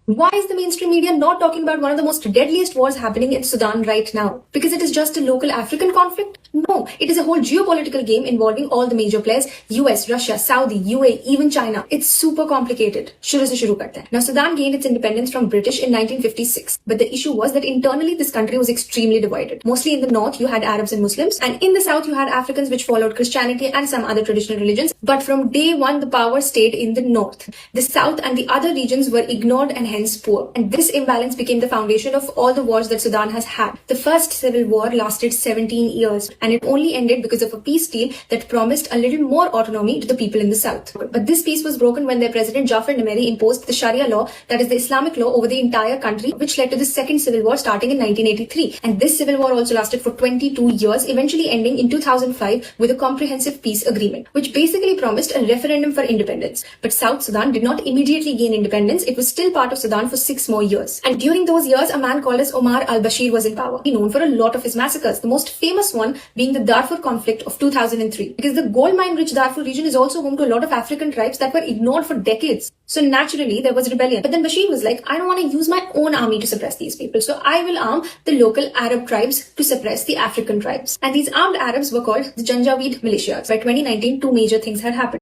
Why is the mainstream media not talking about one of the most deadliest wars happening in Sudan right now? Because it is just a local African conflict? No, it is a whole geopolitical game involving all the major players, US, Russia, Saudi, UAE, even China. It's super complicated. शुरू से शुरू करते हैं. Now, Sudan gained its independence from British in 1956. But the issue was that internally this country was extremely divided. Mostly in the north, you had Arabs and Muslims. And in the south, you had Africans which followed Christianity and some other traditional religions. But from day one, the power stayed in the north. The south and the other regions were ignored and hence poor. And this imbalance became the foundation of all the wars that Sudan has had. The first civil war lasted 17 years. And it only ended because of a peace deal that promised a little more autonomy to the people in the south. But this peace was broken when their president Jafar Nimeri imposed the Sharia law, that is the Islamic law, over the entire country, which led to the second civil war starting in 1983. And this civil war also lasted for 22 years, eventually ending in 2005 with a comprehensive peace agreement, which basically promised a referendum for independence. But South Sudan did not immediately gain independence. It was still part of Sudan for 6 more years. And during those years, a man called as Omar al-Bashir was in power. He known for a lot of his massacres, the most famous one being the Darfur conflict of 2003. Because the gold mine-rich Darfur region is also home to a lot of African tribes that were ignored for decades. So naturally, there was rebellion. But then Bashir was like, I don't want to use my own army to suppress these people. So I will arm the local Arab tribes to suppress the African tribes. And these armed Arabs were called the Janjaweed militias. By 2019, 2 major things had happened.